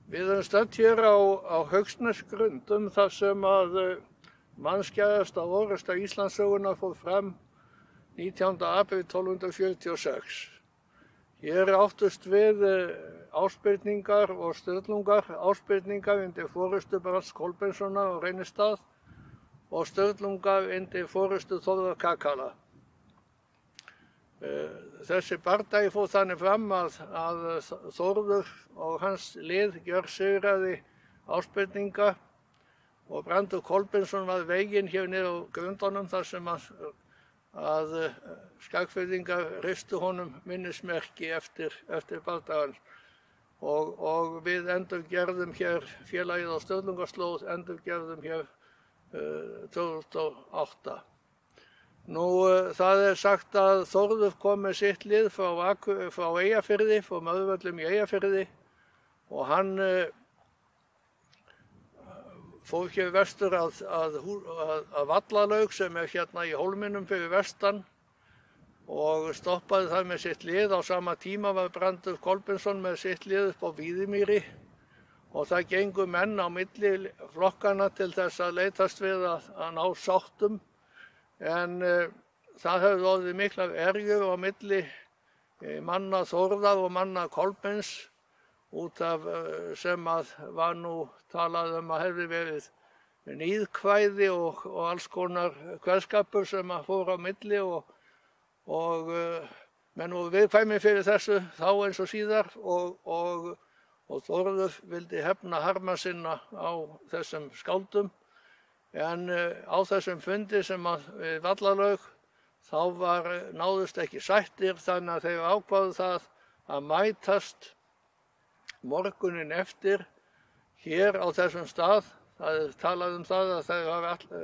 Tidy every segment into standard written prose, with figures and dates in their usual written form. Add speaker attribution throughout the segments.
Speaker 1: Við erum stödd hér á Haugsnesgrundum þar sem að mannskæðasta orrusta Íslandssögunnar fór fram 19. apríl 1246. Hér áttust við ásbyrningar og Sturlungar, ásbyrningar undir forystu Brands Kolbeinssonar á Reynistað og Sturlungar undir forystu Þórðar Kakala. Þessi bardagi fór þannig fram að Þórður og hans lið gjörsigraði ásbyrninga og Brandur Kolbeinsson var veginn hér niður á grundunum þar sem að Skagfirðingar ristu honum minnismerki eftir bardagann. Og við endurgerðum hér félagið á Sturlungaslóð, endurgerðum hér 2008. Nú, það sagt að Þórður kom með sitt lið frá Eyjafirði, frá Möðruvöllum í Eyjafirði og hann fór hér vestur að Vallalaug sem hérna í Hólminum fyrir vestan og stoppaði þar með sitt lið. Á sama tíma var Brandur Kolbeinsson með sitt lið upp á Víðimýri og það gengu menn á milli flokkana til þess að leitast við að ná sáttum. En það hefði orðið miklar erjur á milli manna Þórðar og manna Kolbeins út af sem að var nú talað að hefði verið níðkvæði og alls konar kveðskapur sem að fór á milli og menn voru viðkvæmir fyrir þessu þá eins og síðar og Þórður vildi hefna harma sinna á þessum skáldum. En á þessum fundi sem við Vallalaug þá náðust ekki sættir þannig að þeir ákváðu það að mætast morguninn eftir hér á þessum stað. Það talað það að þeir hafi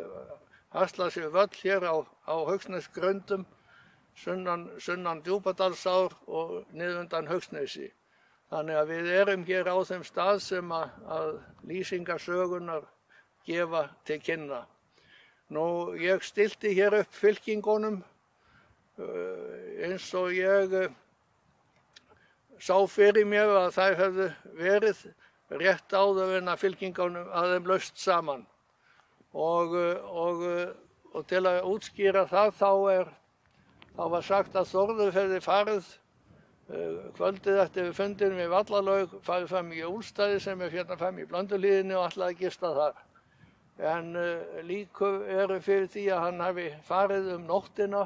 Speaker 1: haslað sér völl hér á Haugsnesgrundum sunnan Djúpadalsár og niður undan Haugsnesi. Þannig að við erum hér á þeim stað sem að lýsingar sögunnar gefa til kynna. Nú, ég stilti hér upp fylkingunum eins og ég sá fyrir mér að þær hefðu verið rétt áður en að fylkingunum að þeim laust saman. Og til að útskýra það þá var sagt að Þórður hefði farið kvöldið eftir fundinum í Vallalaug, farið fram í Úlfstæði sem hérna fram í Blönduhlíðinni og ætlaði að gista þar. En líkur eru fyrir því að hann hafi farið nóttina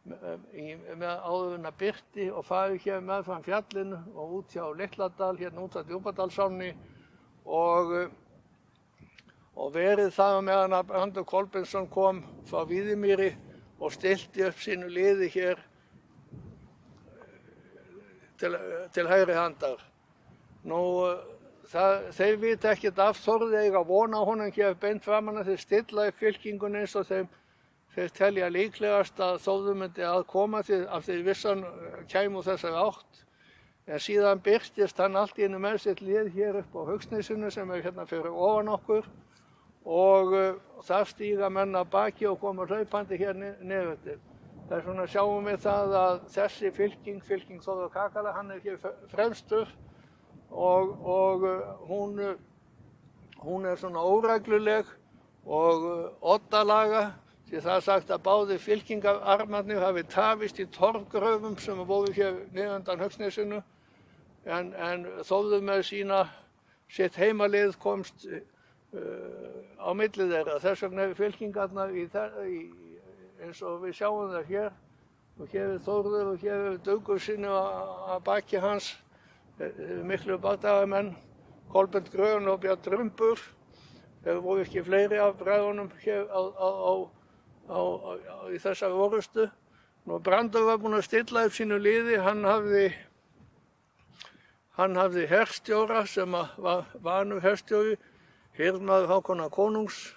Speaker 1: áður en að birti og farið hér meðfram fjallinu og út hjá Litladal, hérna út að Djúpadalsánni og verið þar meðan að Brandur Kolbeinsson kom frá Víðimýri og stilti upp sínu liði hér til hægri handar. Nú, þeir vita ekkert af Þórði eiga vona á honum hér beint framan að þeir stilla upp fylkingunni eins og þeir telja líklegast að Þórður myndi að koma af því vissan kæmu þessar átt. En síðan birtist hann allt í einu með sitt lið hér upp á Haugsnesinu sem hérna fyrir ofan okkur og þar stíga menn að baki og koma hlaupandi hér niður eftir. Þess vegna sjáum við það að þessi fylking Þórðar Kakala, hann hér fremstur og hún svona óregluleg og oddalaga því það sagt að báðir fylkingararmarnir hafi tafist í torfgröfum sem voru hér niðundan Haugsnesinu en Þórður með sitt heimalið komst á milli þeirra. Þess vegna fylkingarnar eins og við sjáum það hér og hér Þórður og hér Duggur sinni að baki hans miklu bardagamenn, Kolbeinn Grön og Björn Drumbur. Þeir voru ekki fleiri af bræðunum hér í þessari orrustu. Nú Brandur var búinn að stilla upp sínu liði, hann hafði herstjóra sem var vanur herstjóri, hirðmaður Hákonar konungs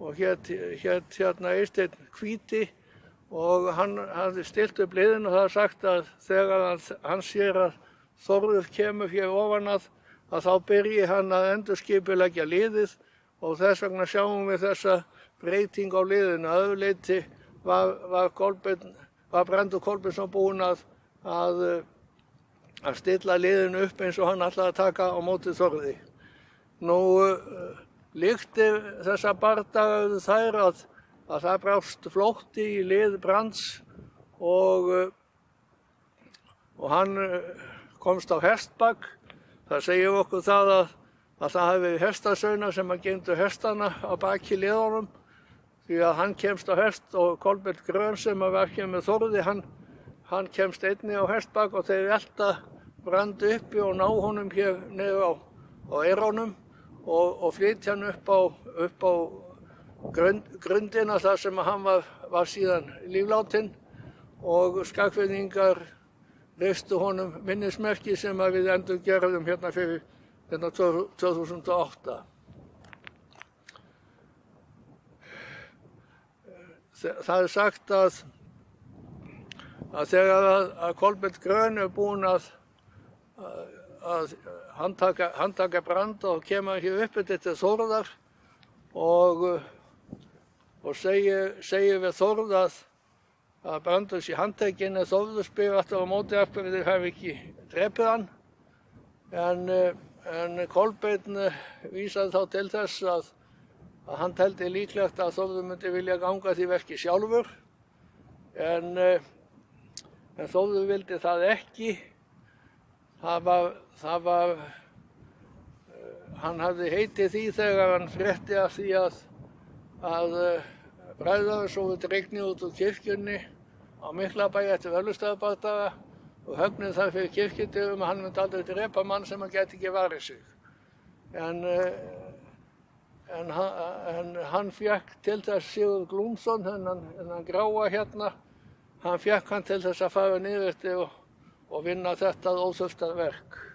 Speaker 1: og hét hérna Eysteinn hvíti og hann hafði stillt upp liðin og það er sagt að þegar hann sér að Þórður kemur hér ofan að þá byrji hann að endurskipuleggja liðið og þess vegna sjáum við þessa breyting á liðinu. Að öðru leyti var Brandur Kolbeinsson búinn að að stilla liðinu upp eins og hann ætlaði að taka á móti Þórði. Nú lyktir þessa bardaga þær að það brást flótti í lið Brands og hann komst á hestbak. Það segir okkur það að það hefði hestasaunar sem að geymdu hestana á baki liðunum, því að hann kemst á hest og Kolbeinn Grön sem að var ekki með Þórði, hann kemst einnig á hestbak og þeir velta Brand uppi og ná honum hér niður á eyrunum og flytja hann upp á grundina þar sem hann var síðan lífláttinn, og Skagfirðingar reistu honum minnismerki sem að við endurgerðum hérna fyrir 2008. Það er sagt að þegar að Kolbeinn Grön er búinn að handtaka Brand og kemur hér upp til Þórðar og segir við Þórð að Brandur sé handtekinn, en Þórður spyr aftur á móti af hverju þeir hafi ekki drepið hann. En Kolbeinn vísaði þá til þess að hann teldi líklegt að Þórður myndi vilja ganga því verki sjálfur, en Þórður vildi það ekki. Hann hafði heitið því þegar hann frétti af því að bræður sofu dregnir út úr kirkjunni á Miklabæ eftir Völustaðabardaga og högnuðu þar fyrir kirkjudyrum að hann myndi aldrei drepa mann sem hann gæti ekki varið sig. En hann fékk til þess Sigurð Glúmsson, þennan gráa hérna, hann fékk hann til þess að fara niður eftir og vinna þetta óþurfta verk.